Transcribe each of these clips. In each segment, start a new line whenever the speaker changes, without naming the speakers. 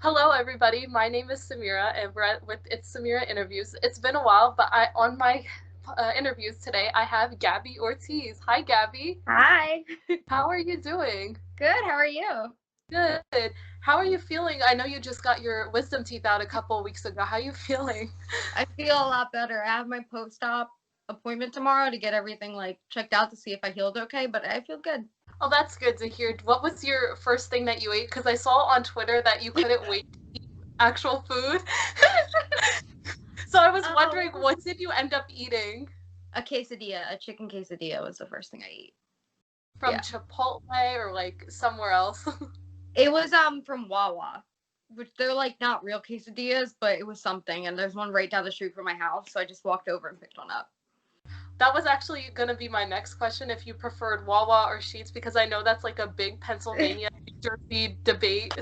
Hello, everybody. My name is Samira, and with It's Samira Interviews. It's been a while, but on my interviews today, I have Gabby Ortiz. Hi, Gabby.
Hi.
How are you doing?
Good. How are you?
Good. How are you feeling? I know you just got your wisdom teeth out a couple of weeks ago. How are you feeling?
I feel a lot better. I have my post-op appointment tomorrow to get everything checked out to see if I healed okay, but I feel good.
Oh, that's good to hear. What was your first thing that you ate? Because I saw on Twitter that you couldn't wait to eat actual food. So I was wondering,
Oh,
what did you end up eating?
a quesadilla, a chicken quesadilla was the first thing I ate.
From
Yeah.
Chipotle or like somewhere else?
It was from Wawa, which they're not real quesadillas, but it was something. And there's one right down the street from my house, so I just walked over and picked one up.
That was actually going to be my next question, if you preferred Wawa or Sheetz, because I know that's like a big Pennsylvania, New Jersey debate.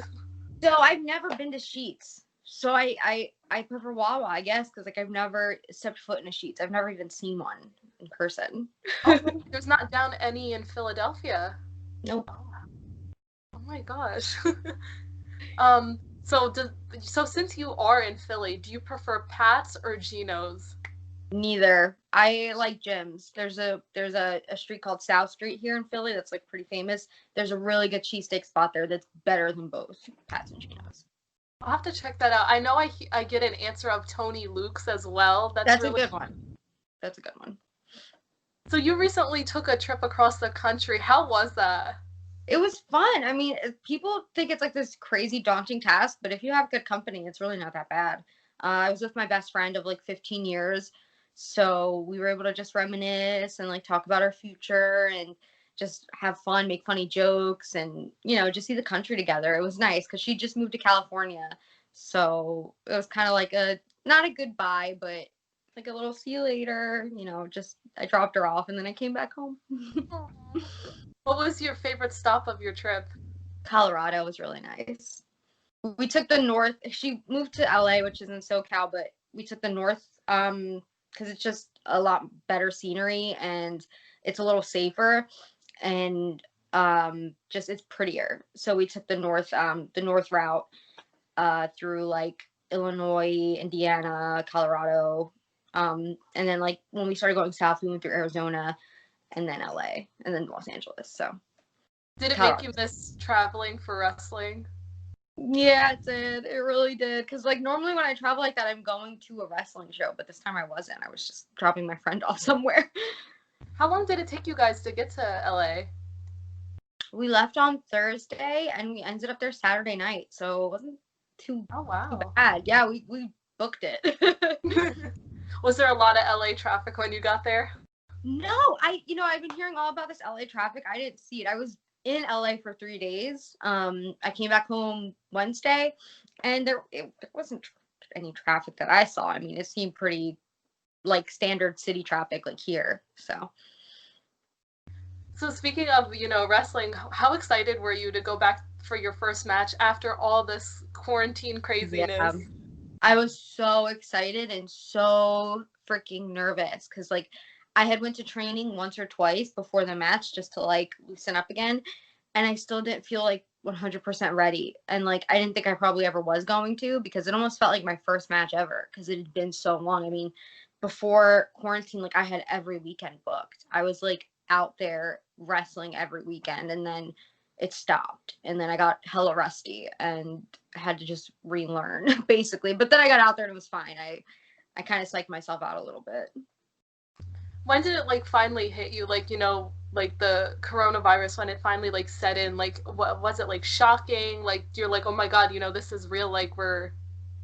So I've never been to Sheets. So I prefer Wawa, I guess, because I've never stepped foot in a Sheets. I've never even seen one in person.
Oh, really? There's not down any in Philadelphia.
Nope.
Oh my gosh. um, so so since you are in Philly, do you prefer Pat's or Geno's?
Neither. I like gyms. There's a street called South Street here in Philly that's pretty famous. There's a really good cheesesteak spot there that's better than both Pat's and Geno's.
I'll have to check that out. I know I get an answer of Tony Luke's as well. That's
That's a
really.
good one. That's a good one.
So you recently took a trip across the country. How was that?
It was fun. I mean, people think it's this crazy daunting task, but if you have good company, it's really not that bad. I was with my best friend of 15 years, so we were able to just reminisce and talk about our future and just have fun, make funny jokes, and just see the country together. It was nice because she just moved to California, so it was kind of a not a goodbye, but a little see you later. Just I dropped her off and then I came back home.
What was your favorite stop of your trip?
Colorado was really nice. We took the north. She moved to LA, which is in SoCal, but we took the north because it's just a lot better scenery and it's a little safer and just it's prettier. So we took the north route through Illinois, Indiana, Colorado, and then when we started going south, we went through Arizona and then LA and then Los Angeles. So
Did it make
Colorado.
you miss traveling for wrestling?
Yeah, it did. It really did. Because, normally when I travel like that, I'm going to a wrestling show. But this time I wasn't. I was just dropping my friend off somewhere.
How long did it take you guys to get to LA?
We left on Thursday, and we ended up there Saturday night. So it wasn't too,
Oh,
too
wow.
bad. Yeah, we booked it.
Was there a lot of LA traffic when you got there?
No, I've been hearing all about this LA traffic. I didn't see it. I was in LA for 3 days. I came back home Wednesday, and there wasn't any traffic that I saw. I mean, it seemed pretty standard city traffic here.
So speaking of, wrestling, how excited were you to go back for your first match after all this quarantine
Yeah,
craziness?
I was so excited and so freaking nervous because I had went to training once or twice before the match just to loosen up again, and I still didn't feel 100% ready. And I didn't think I probably ever was going to, because it almost felt like my first match ever because it had been so long. I mean, before quarantine, I had every weekend booked. I was out there wrestling every weekend, and then it stopped, and then I got hella rusty and had to just relearn basically. But then I got out there and it was fine. I kind of psyched myself out a little bit.
When did it finally hit you? The coronavirus, when it finally set in, what was it, shocking? You're oh my God, this is real, we're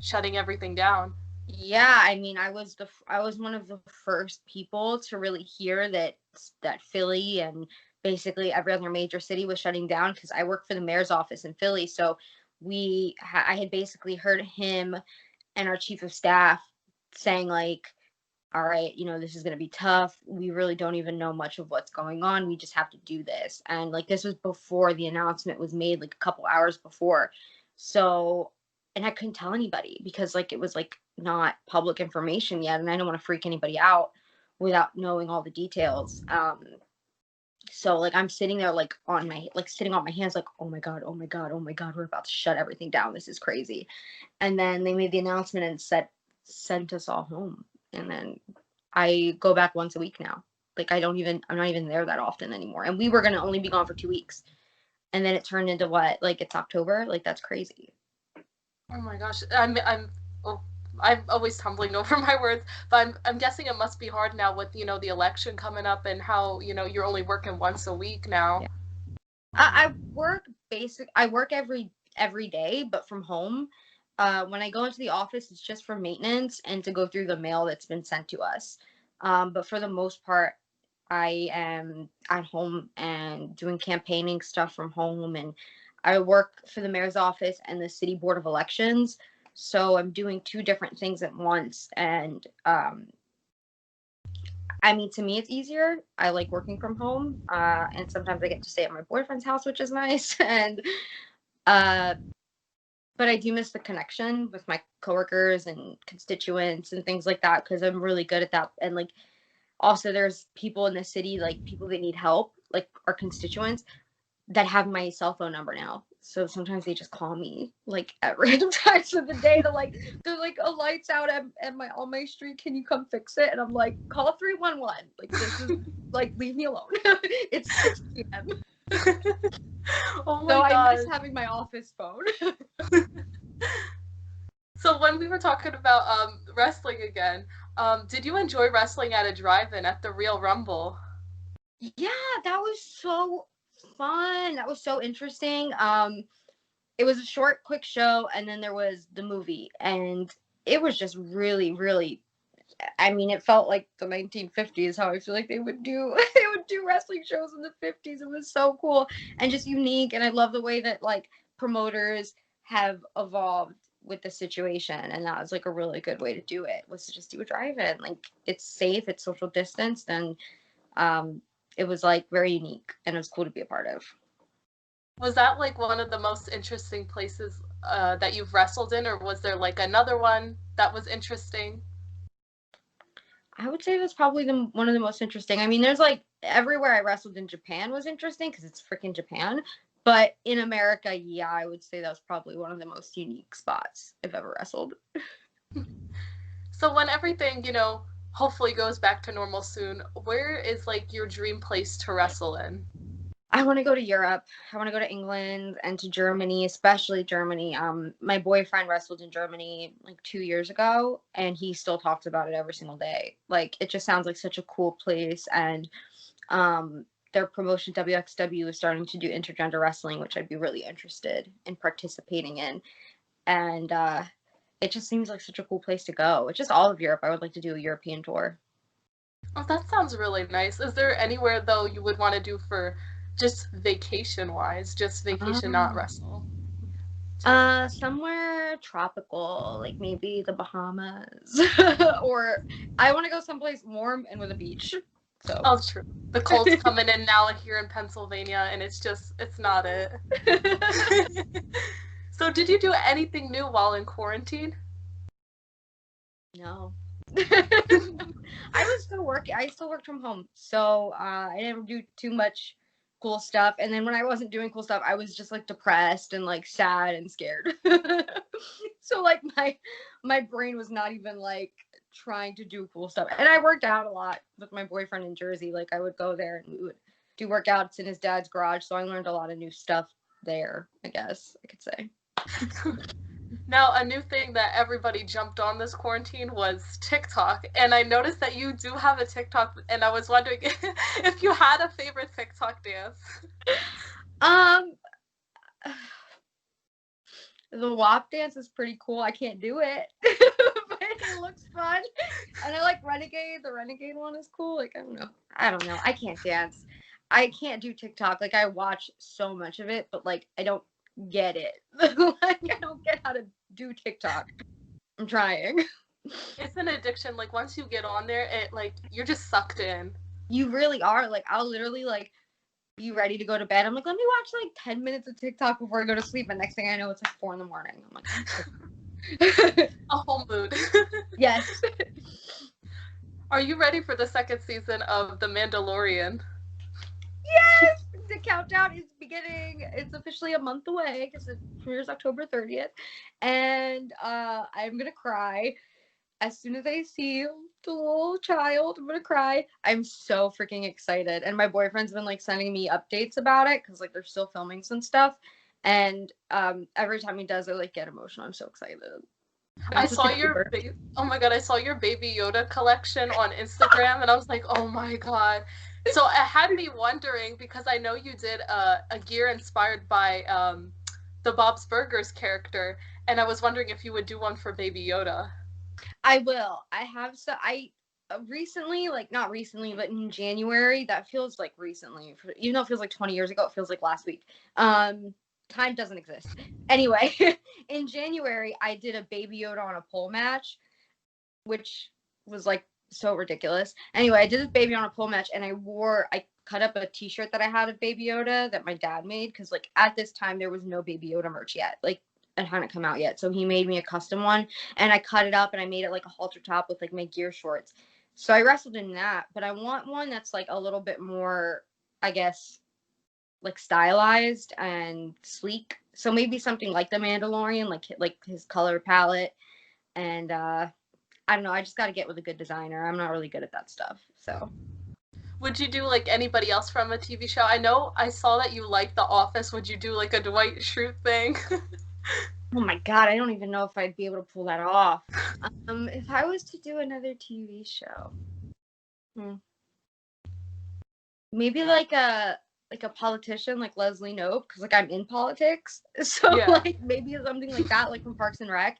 shutting everything down.
Yeah, I mean, I was one of the first people to really hear that Philly and basically every other major city was shutting down, because I work for the mayor's office in Philly. So I had basically heard him and our chief of staff saying all right, this is going to be tough. We really don't even know much of what's going on. We just have to do this. And this was before the announcement was made, a couple hours before. So, and I couldn't tell anybody because it was not public information yet. And I don't want to freak anybody out without knowing all the details. So like I'm sitting there like sitting on my hands like, oh my god, we're about to shut everything down. This is crazy. And then they made the announcement and sent us all home. And then I go back once a week now. Like I'm not even there that often anymore. And we were gonna only be gone for 2 weeks. And then it turned into what? Like it's October? Like that's crazy.
Oh my gosh. Oh, I'm always tumbling over my words, but I'm guessing it must be hard now with, the election coming up and how, you're only working once a week now.
Yeah. I work every day, but from home. When I go into the office, it's just for maintenance and to go through the mail that's been sent to us. But for the most part, I am at home and doing campaigning stuff from home, and I work for the mayor's office and the city board of elections. So I'm doing 2 different things at once, and I mean, to me, it's easier. I like working from home, and sometimes I get to stay at my boyfriend's house, which is nice. And uh, but I do miss the connection with my coworkers and constituents and things like that because I'm really good at that. And like, also, there's people in the city, like people that need help, like our constituents, that have my cell phone number now. So sometimes they just call me like at random times of the day to like they're like a lights out at my on my street. Can you come fix it? And I'm like, call 311. Like this is like leave me alone. It's 6 p.m.
Oh
So
my
I
god.
miss having my office phone.
So when we were talking about wrestling again, did you enjoy wrestling at a drive-in at the Real Rumble?
Yeah, that was so fun. That was so interesting. It was a short, quick show, and then there was the movie, and it was just really, really. I mean, it felt like the 1950s. How I feel like they would do wrestling shows in the 50s. It was so cool and just unique, and I love the way that like promoters have evolved with the situation, and that was like a really good way to do it. Was to just do a drive-in. Like it's safe, it's social distanced, and um, it was like very unique, and it was cool to be a part of.
Was that like one of the most interesting places that you've wrestled in, or was there like another one that was interesting?
I would say that's probably one of the most interesting. I mean, there's like everywhere I wrestled in Japan was interesting because it's freaking Japan. But in America, yeah, I would say that was probably one of the most unique spots I've ever wrestled.
So when everything, hopefully goes back to normal soon, where is like your dream place to wrestle in?
I want to go to Europe. I want to go to England and to Germany, especially Germany. My boyfriend wrestled in Germany like 2 years ago, and he still talks about it every single day. Like it just sounds like such a cool place, and their promotion WXW is starting to do intergender wrestling, which I'd be really interested in participating in. And it just seems like such a cool place to go. It's just all of Europe. I would like to do a European tour.
Oh, that sounds really nice. Is there anywhere though you would want to do for just vacation wise, just vacation, not
Um,
wrestle?
Somewhere tropical, like maybe the Bahamas, or I want to go someplace warm and with a beach. So.
Oh, true. The cold's coming in now here in Pennsylvania, and it's not it. So, did you do anything new while in quarantine?
No. I was still working. I still worked from home, so I didn't do too much cool stuff. And then when I wasn't doing cool stuff, I was just like depressed and like sad and scared. So like my brain was not even like trying to do cool stuff. And I worked out a lot with my boyfriend in Jersey. Like I would go there and we would do workouts in his dad's garage. So I learned a lot of new stuff there, I guess I could say.
Now, a new thing that everybody jumped on this quarantine was TikTok, and I noticed that you do have a TikTok, and I was wondering if you had a favorite TikTok dance.
Um, the WAP dance is pretty cool. I can't do it, but it looks fun. And I like Renegade. The Renegade one is cool. Like I don't know. I can't dance. I can't do TikTok. Like I watch so much of it, but like I don't get it. Like I don't get how to do TikTok. I'm trying.
It's an addiction. Like once you get on there, it like you're just sucked in.
You really are. Like I'll literally like be ready to go to bed. I'm like, let me watch like 10 minutes of TikTok before I go to sleep. And next thing I know, it's like 4 a.m. I'm like,
A whole mood.
yes.
Are you ready for the second season of The Mandalorian?
Yes, the countdown is beginning. It's officially a month away because it premieres October 30th, and I'm gonna cry as soon as I see the little child. I'm gonna cry. I'm so freaking excited, and my boyfriend's been like sending me updates about it because like they're still filming some stuff, and every time he does, I like get emotional. I'm so excited. I'm
I
such
saw
a
your
keeper.
oh my god, I saw your baby Yoda collection on Instagram and I was like, "Oh my god." So it had me wondering because I know you did a gear inspired by the Bob's Burgers character and I was wondering if you would do one for baby Yoda.
I will. I have so I recently, like not recently, but in January, that feels like recently. Even though it feels like 20 years ago, it feels like last week. Time doesn't exist. Anyway, in January, I did a Baby Yoda on a pole match, which was like so ridiculous. Anyway, I did this Baby on a pole match, and I cut up a T-shirt that I had of Baby Yoda that my dad made because like at this time there was no Baby Yoda merch yet. Like it hadn't come out yet, so he made me a custom one, and I cut it up and I made it like a halter top with like my gear shorts. So I wrestled in that, but I want one that's like a little bit more, I guess, like stylized and sleek. So maybe something like the Mandalorian, like his color palette, and I don't know. I just got to get with a good designer. I'm not really good at that stuff. So,
Would you do like anybody else from a TV show? I know I saw that you like The Office. Would you do like a Dwight Schrute thing?
oh my God, I don't even know if I'd be able to pull that off. If I was to do another TV show, hmm, maybe like a politician like Leslie Knope, because like I'm in politics, so
Yeah.
like maybe something like that, like from Parks and Rec,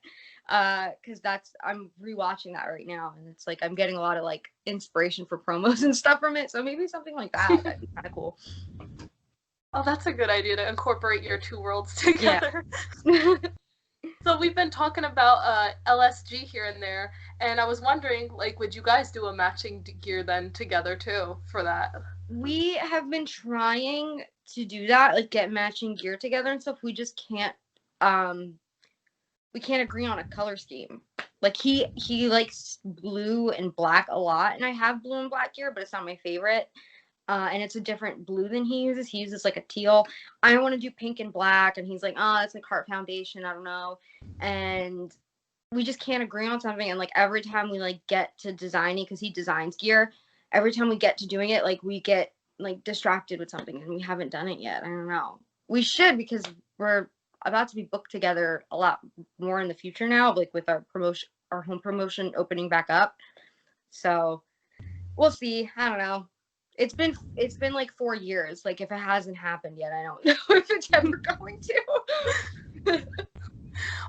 because I'm rewatching that right now, and it's like I'm getting a lot of like inspiration for promos and stuff from it. So maybe something like that. That'd be kind of cool.
Oh, that's a good idea to incorporate your two worlds
Yeah.
together. So we've been talking about LSG here and there, and I was wondering, like, would you guys do a matching gear then together too for that?
We have been trying to do that, like get matching gear together and stuff. Um we can't agree on a color scheme. Like he likes blue and black a lot, and I have blue and black gear, but it's not my favorite. And it's a different blue than he uses. He uses like a teal. I want to do pink and black, and he's like, oh, it's like Heart Foundation. I don't know. And we just can't agree on something. And like every time we like get to designing, because he designs gear, every time we get to doing it, like we get like distracted with something, and we haven't done it yet. I don't know. We should, because we're about to be booked together a lot more in the future now, like with our home promotion opening back up. So we'll see. I don't know. It's been like 4 years. Like if it hasn't happened yet, I don't know if it's ever going to.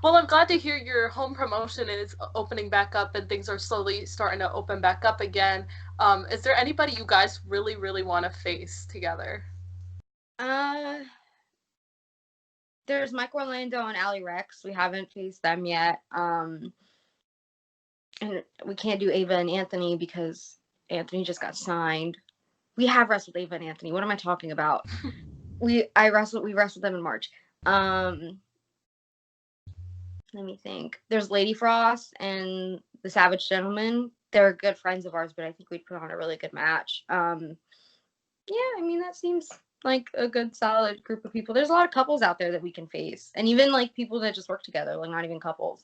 Well, I'm glad to hear your home promotion is opening back up and things are slowly starting to open back up again. Is there anybody you guys really, really want to face together?
uh there's Mike Orlando and Ali Rex. We haven't faced them yet. And we can't do Ava and Anthony because Anthony just got signed. We have wrestled Ava and Anthony. What am I talking about? We wrestled them in March. Let me think. There's Lady Frost and the Savage Gentleman. They're good friends of ours, but I think we'd put on a really good match. Yeah, I mean that seems like a good solid group of people. There's a lot of couples out there that we can face, and even like people that just work together, like not even couples.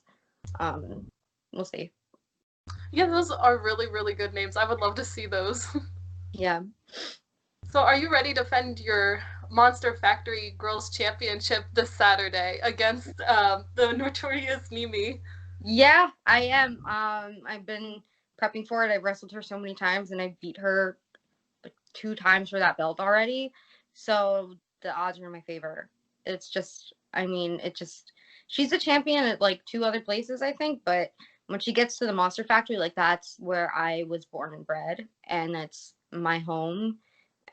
We'll see.
Yeah, those are really, really good names. I would love to see those.
Yeah.
So, are you ready to defend your Monster Factory Girls Championship this Saturday against the notorious Mimi?
Yeah, I am. I've been prepping for it. I've wrestled her so many times, and I beat her like 2 times for that belt already. So the odds are in my favor. It's just, I mean, she's a champion at like 2 other places, I think. But when she gets to the Monster Factory, like that's where I was born and bred, and that's my home.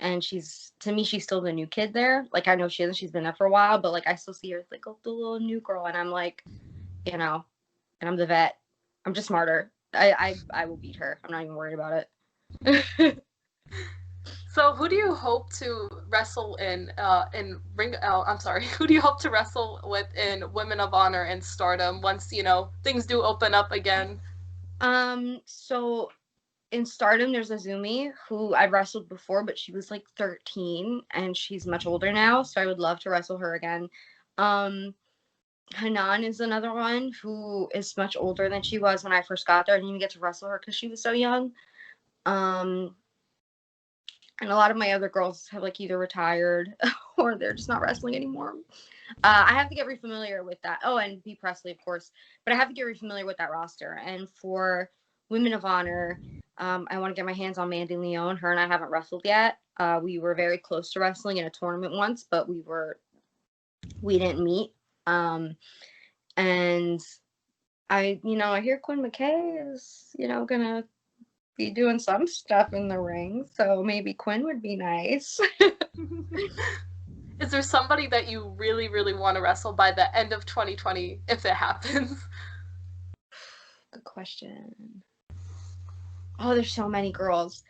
And to me, she's still the new kid there. Like I know she isn't. She's been there for a while, but like I still see her as like, oh, the little new girl, and I'm like, you know and I'm the vet. I'm just smarter. I will beat her. I'm not even worried about it.
So, who do you hope to wrestle in ring? Oh, I'm sorry. Who do you hope to wrestle with in Women of Honor and Stardom once things do open up again?
So in Stardom, there's Azumi, who I wrestled before, but she was like 13, and she's much older now, so I would love to wrestle her again. Hanan is another one who is much older than she was when I first got there. I didn't even get to wrestle her because she was so young. And a lot of my other girls have like either retired or they're just not wrestling anymore. I have to get refamiliar with that. Oh, and B. Presley, of course. But I have to get refamiliar with that roster. And for Women of Honor, I want to get my hands on Mandy Leon. Her and I haven't wrestled yet. We were very close to wrestling in a tournament once, but we didn't meet. And I hear Quinn McKay is, gonna be doing some stuff in the ring, so maybe Quinn would be nice.
Is there somebody that you really, really want to wrestle by the end of 2020 if it happens?
Good question. Oh, there's so many girls.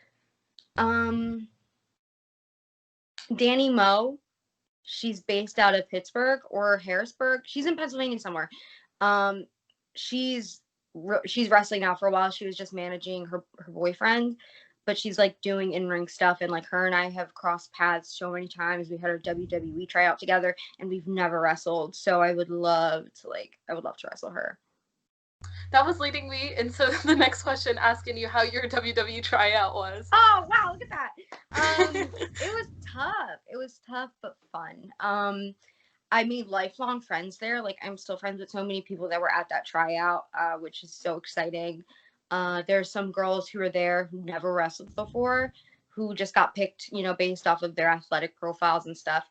Danny Moe, she's based out of Pittsburgh or Harrisburg. She's in Pennsylvania somewhere. She's wrestling now. For a while she was just managing her boyfriend, but she's like doing in-ring stuff, and like her and I have crossed paths so many times. We had our WWE tryout together and we've never wrestled, so I would love to wrestle her.
That was leading me into the next question, asking you how your WWE tryout was.
Oh wow, look at that. It was tough but fun. I made lifelong friends there. Like, I'm still friends with so many people that were at that tryout, which is so exciting. There's some girls who were there who never wrestled before, who just got picked, based off of their athletic profiles and stuff.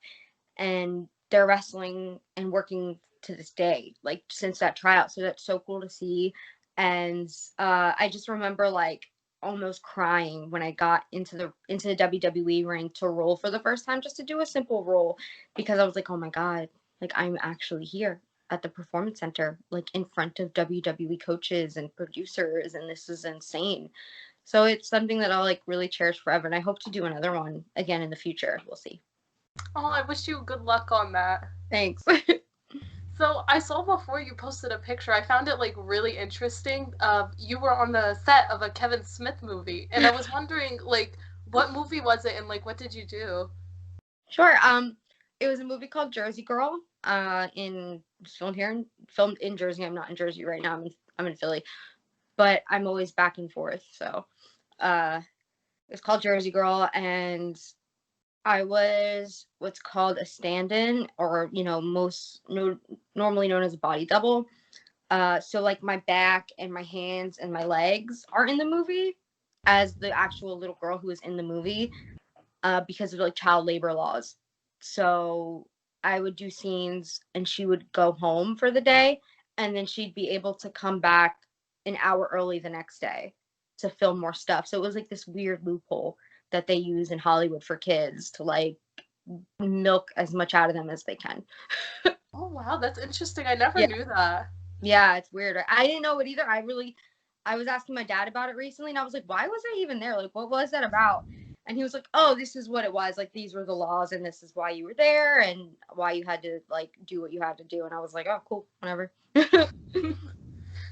And they're wrestling and working to this day, like, since that tryout. So that's so cool to see. And I just remember, like, almost crying when I got into the WWE ring to roll for the first time, just to do a simple roll, because I was like, oh my God, like, I'm actually here at the Performance Center, like, in front of WWE coaches and producers, and this is insane. So it's something that I'll, like, really cherish forever, and I hope to do another one again in the future. We'll see.
Oh, I wish you good luck on that.
Thanks.
So I saw before you posted a picture. I found it like really interesting. You were on the set of a Kevin Smith movie, and I was wondering, like, what movie was it, and like, what did you do?
Sure. It was a movie called Jersey Girl. Filmed in Jersey. I'm not in Jersey right now. I'm in Philly, but I'm always back and forth. So, it's called Jersey Girl, and I was what's called a stand-in, or normally known as a body double. So like my back and my hands and my legs are in the movie as the actual little girl who is in the movie, because of like child labor laws. So I would do scenes and she would go home for the day, and then she'd be able to come back an hour early the next day to film more stuff. So it was like this weird loophole that they use in Hollywood for kids to like milk as much out of them as they can.
Oh wow, that's interesting. I never knew that.
Yeah, it's weird. I didn't know it either. I was asking my dad about it recently, and I was like, why was I even there? Like, what was that about? And he was like, oh, this is what it was. Like, these were the laws, and this is why you were there, and why you had to, like, do what you had to do. And I was like, oh, cool, whatever.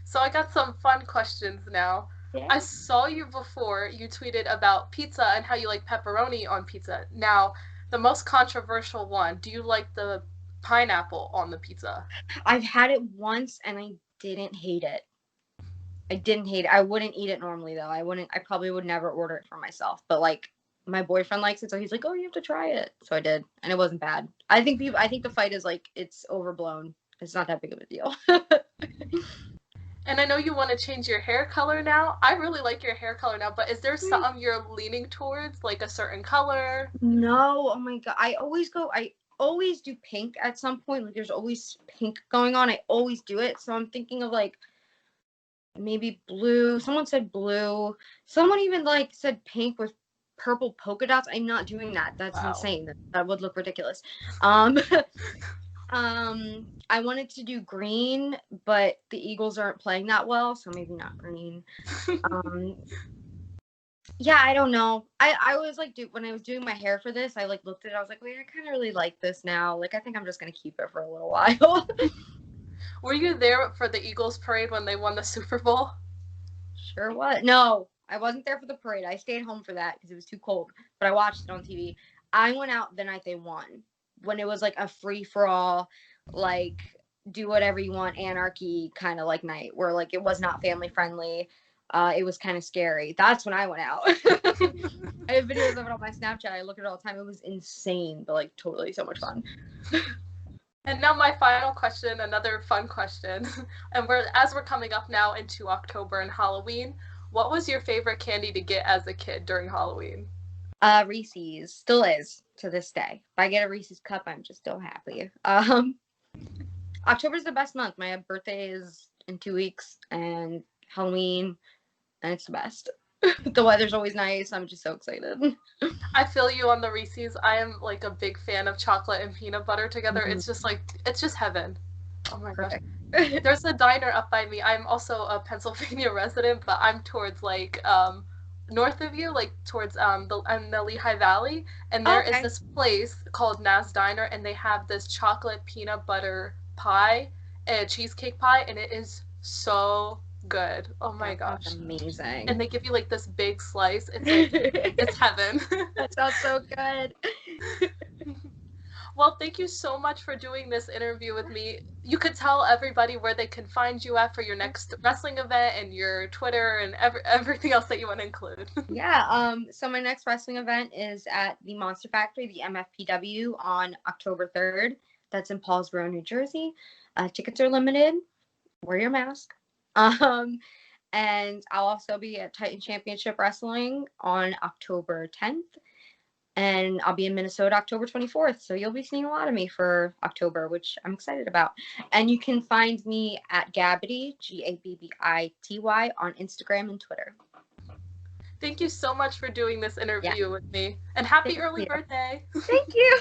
So I got some fun questions now.
Yeah.
I saw you before. You tweeted about pizza and how you like pepperoni on pizza. Now, the most controversial one, do you like the pineapple on the pizza?
I've had it once, and I didn't hate it. I wouldn't eat it normally, though. I probably would never order it for myself. But, like, my boyfriend likes it, so he's like, oh, you have to try it. So I did, and it wasn't bad. I think the fight is, like, it's overblown. It's not that big of a deal.
And I know you want to change your hair color now. I really like your hair color now, but is there something you're leaning towards, like a certain color?
No, oh my God. I always do pink at some point. Like, there's always pink going on. I always do it. So I'm thinking of, like, maybe blue. Someone said blue. Someone even, like, said pink with purple polka dots. I'm not doing that. That's insane. That would look ridiculous. I wanted to do green, but the Eagles aren't playing that well, so maybe not green. Yeah, I don't know. I was like, when I was doing my hair for this, I like looked at it. I was like, wait, I kind of really like this now. Like, I think I'm just gonna keep it for a little while.
Were you there for the Eagles parade when they won the Super Bowl?
Sure was. No, I wasn't there for the parade. I stayed home for that because it was too cold, but I watched it on TV. I went out the night they won, when it was like a free for all, like do whatever you want, anarchy kind of like night where like it was not family friendly. It was kind of scary. That's when I went out. I have videos of it on my Snapchat. I look at it all the time. It was insane, but like totally so much fun.
And now my final question, another fun question. And we're coming up now into October and Halloween. What was your favorite candy to get as a kid during Halloween?
Reese's still is to this day. If I get a Reese's cup, I'm just so happy. October's the best month. My birthday is in 2 weeks, and Halloween, and it's the best. The weather's always nice. I'm just so excited.
I feel you on the Reese's. I am like a big fan of chocolate and peanut butter together.
Mhm.
It's just like, it's just heaven. Oh my gosh.
Perfect.
There's a diner up by me. I'm also a Pennsylvania resident, but I'm towards like north of you, like towards the Lehigh Valley, and there is
Okay.
this place called Nas Diner, and they have this chocolate peanut butter pie, and cheesecake pie, and it is so good. Oh my
That sounds
gosh. And
amazing.
they give you like this big slice. It's like it's heaven.
That sounds so good.
Well, thank you so much for doing this interview with me. You could tell everybody where they can find you at for your next wrestling event and your Twitter and everything else that you want to include.
Yeah. So my next wrestling event is at the Monster Factory, the MFPW, on October 3rd. That's in Paulsboro, New Jersey. Tickets are limited. Wear your mask. And I'll also be at Titan Championship Wrestling on October 10th. And I'll be in Minnesota October 24th. So you'll be seeing a lot of me for October, which I'm excited about. And you can find me at Gabbity, Gabbity, on Instagram and Twitter.
Thank you so much for doing this
Yeah.
interview with me. And happy
Thank
early
you.
birthday.
Thank you.